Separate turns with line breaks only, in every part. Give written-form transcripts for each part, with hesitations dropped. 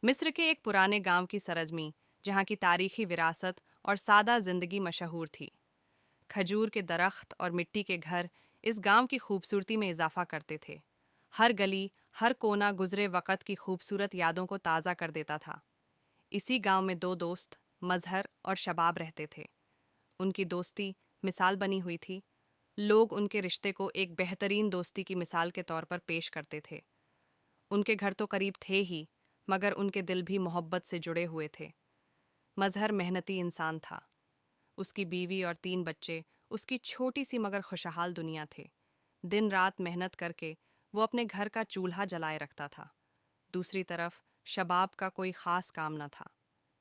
मिस्र के एक पुराने गांव की सरजमी, जहां की तारीखी विरासत और सादा जिंदगी मशहूर थी। खजूर के दरख्त और मिट्टी के घर इस गांव की खूबसूरती में इजाफा करते थे। हर गली, हर कोना गुजरे वक़्त की खूबसूरत यादों को ताज़ा कर देता था। इसी गांव में दो दोस्त, मजहर और शबाब रहते थे। उनकी दोस्ती मिसाल बनी हुई थी। लोग उनके रिश्ते को एक बेहतरीन दोस्ती की मिसाल के तौर पर पेश करते थे। उनके घर तो करीब थे ही, मगर उनके दिल भी मोहब्बत से जुड़े हुए थे। मजहर मेहनती इंसान था। उसकी बीवी और 3 बच्चे उसकी छोटी सी मगर खुशहाल दुनिया थे। दिन रात मेहनत करके वो अपने घर का चूल्हा जलाए रखता था। दूसरी तरफ शबाब का कोई ख़ास काम न था।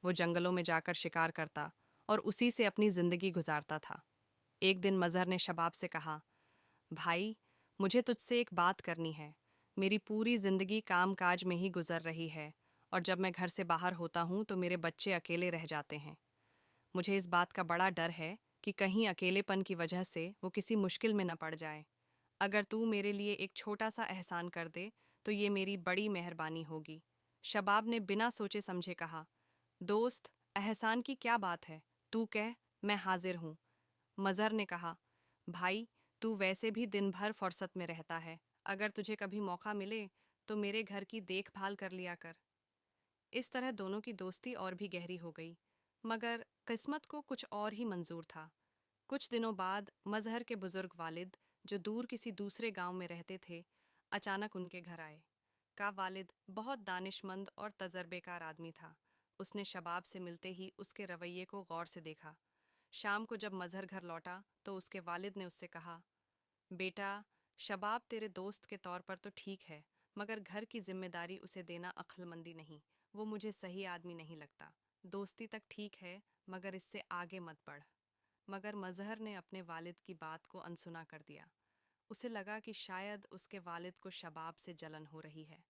वो जंगलों में जाकर शिकार करता और उसी से अपनी ज़िंदगी गुजारता था। एक दिन मज़हर ने शबाब से कहा, भाई, मुझे तुझसे एक बात करनी है। मेरी पूरी ज़िंदगी काम काज में ही गुजर रही है, और जब मैं घर से बाहर होता हूँ तो मेरे बच्चे अकेले रह जाते हैं। मुझे इस बात का बड़ा डर है कि कहीं अकेलेपन की वजह से वो किसी मुश्किल में न पड़ जाए। अगर तू मेरे लिए एक छोटा सा एहसान कर दे तो ये मेरी बड़ी मेहरबानी होगी। शबाब ने बिना सोचे समझे कहा, दोस्त, एहसान की क्या बात है, तू कह, मैं हाजिर हूँ। मज़हर ने कहा, भाई, तू वैसे भी दिन भर फुर्सत में रहता है। अगर तुझे कभी मौका मिले तो मेरे घर की देखभाल कर लिया कर। इस तरह दोनों की दोस्ती और भी गहरी हो गई। मगर किस्मत को कुछ और ही मंजूर था। कुछ दिनों बाद मजहर के बुजुर्ग वालिद, जो दूर किसी दूसरे गांव में रहते थे, अचानक उनके घर आए। का वालिद बहुत दानिशमंद और तजर्बेकार आदमी था। उसने शबाब से मिलते ही उसके रवैये को गौर से देखा। शाम को जब मजहर घर लौटा तो उसके वालिद ने उससे कहा, बेटा, शबाब तेरे दोस्त के तौर पर तो ठीक है, मगर घर की जिम्मेदारी उसे देना अक्लमंदी नहीं। वो मुझे सही आदमी नहीं लगता। दोस्ती तक ठीक है, मगर इससे आगे मत बढ़। मगर मजहर ने अपने वालिद की बात को अनसुना कर दिया। उसे लगा कि शायद उसके वालिद को शबाब से जलन हो रही है।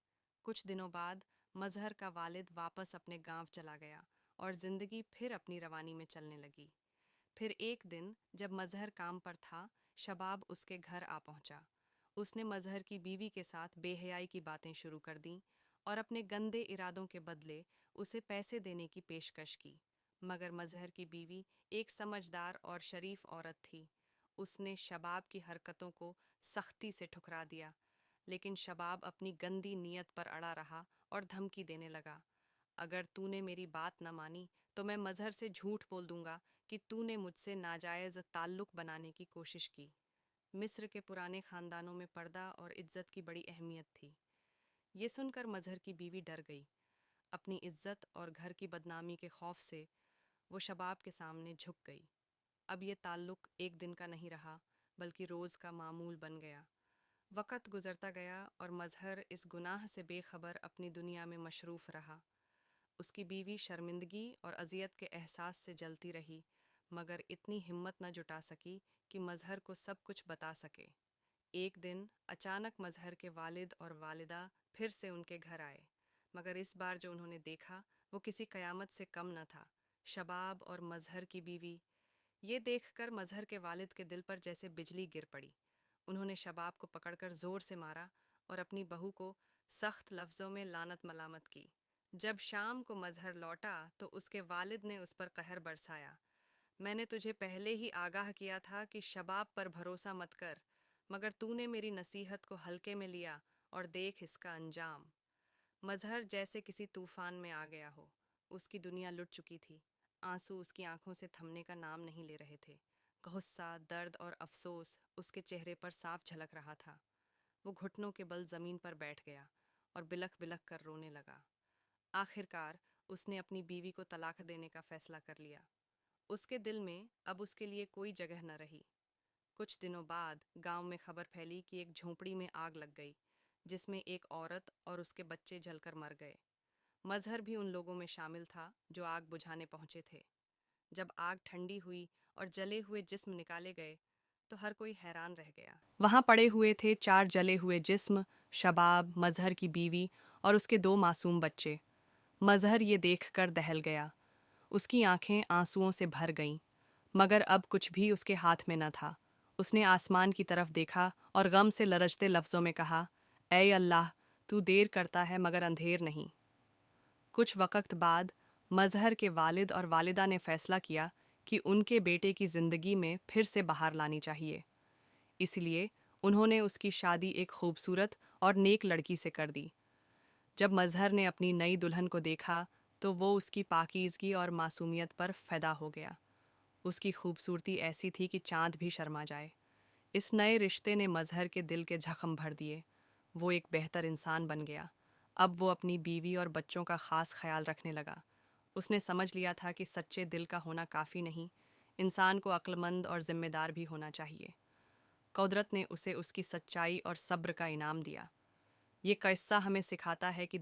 कुछ दिनों बाद मजहर का वालिद वापस अपने गांव चला गया और जिंदगी फिर अपनी रवानी में चलने लगी। फिर एक दिन जब मजहर काम पर था, शबाब उसके घर आ पहुंचा। उसने मजहर की बीवी के साथ बेहयाई की बातें शुरू कर दीं और अपने गंदे इरादों के बदले उसे पैसे देने की पेशकश की। मगर मजहर की बीवी एक समझदार और शरीफ औरत थी। उसने शबाब की हरकतों को सख्ती से ठुकरा दिया, लेकिन शबाब अपनी गंदी नीयत पर अड़ा रहा और धमकी देने लगा, अगर तूने मेरी बात न मानी तो मैं मजहर से झूठ बोल दूंगा कि तूने मुझसे नाजायज़ ताल्लुक बनाने की कोशिश की। मिस्र के पुराने खानदानों में पर्दा और इज्जत की बड़ी अहमियत थी। ये सुनकर मजहर की बीवी डर गई। अपनी इज्जत और घर की बदनामी के खौफ से वो शबाब के सामने झुक गई। अब ये ताल्लुक एक दिन का नहीं रहा, बल्कि रोज़ का मामूल बन गया। वक़्त गुजरता गया और मजहर इस गुनाह से बेखबर अपनी दुनिया में मशरूफ़ रहा। उसकी बीवी शर्मिंदगी और अजियत के एहसास से जलती रही, मगर इतनी हिम्मत न जुटा सकी कि मजहर को सब कुछ बता सके। एक दिन अचानक मजहर के वालिद और वालिदा फिर से उनके घर आए, मगर इस बार जो उन्होंने देखा वो किसी कयामत से कम न था। शबाब और मजहर की बीवी। ये देखकर मजहर के वालिद के दिल पर जैसे बिजली गिर पड़ी। उन्होंने शबाब को पकड़कर जोर से मारा और अपनी बहू को सख्त लफ्ज़ों में लानत मलामत की। जब शाम को मजहर लौटा तो उसके वालिद ने उस पर कहर बरसाया। मैंने तुझे पहले ही आगाह किया था कि शबाब पर भरोसा मत कर, मगर तूने मेरी नसीहत को हल्के में लिया और देख इसका अंजाम। मजहर जैसे किसी तूफान में आ गया हो। उसकी दुनिया लुट चुकी थी। आंसू उसकी आंखों से थमने का नाम नहीं ले रहे थे। गुस्सा, दर्द और अफसोस उसके चेहरे पर साफ झलक रहा था। वो घुटनों के बल जमीन पर बैठ गया और बिलख बिलख कर रोने लगा। आखिरकार उसने अपनी बीवी को तलाक देने का फैसला कर लिया। उसके दिल में अब उसके लिए कोई जगह न रही। कुछ दिनों बाद गांव में खबर फैली कि एक झोंपड़ी में आग लग गई, जिसमें एक औरत और उसके बच्चे जलकर मर गए। मजहर भी उन लोगों में शामिल था जो आग बुझाने पहुंचे थे। जब आग ठंडी हुई और जले हुए जिस्म निकाले गए तो हर कोई हैरान रह गया। वहां पड़े हुए थे 4 जले हुए जिस्म, शबाब, मजहर की बीवी और उसके 2 मासूम बच्चे। मजहर ये देखकर दहल गया। उसकी आंखें आंसुओं से भर गईं, मगर अब कुछ भी उसके हाथ में न था। उसने आसमान की तरफ देखा और गम से लरजते लफ्ज़ों में कहा, ऐ अल्लाह, तू देर करता है मगर अंधेर नहीं। کچھ وقت بعد مظہر کے والد اور والدہ نے فیصلہ کیا کہ ان کے بیٹے کی زندگی میں پھر سے بہار لانی چاہیے، اس لیے انہوں نے اس کی شادی ایک خوبصورت اور نیک لڑکی سے کر دی۔ جب مظہر نے اپنی نئی دلہن کو دیکھا تو وہ اس کی پاکیزگی اور معصومیت پر فدا ہو گیا۔ اس کی خوبصورتی ایسی تھی کہ چاند بھی شرما جائے۔ اس نئے رشتے نے مظہر کے دل کے زخم بھر دیے۔ وہ ایک بہتر انسان بن گیا۔ اب وہ اپنی بیوی اور بچوں کا خاص خیال رکھنے لگا۔ اس نے سمجھ لیا تھا کہ سچے دل کا ہونا کافی نہیں، انسان کو عقل مند اور ذمہ دار بھی ہونا چاہیے۔ قدرت نے اسے اس کی سچائی اور صبر کا انعام دیا۔ یہ قصہ ہمیں سکھاتا ہے کہ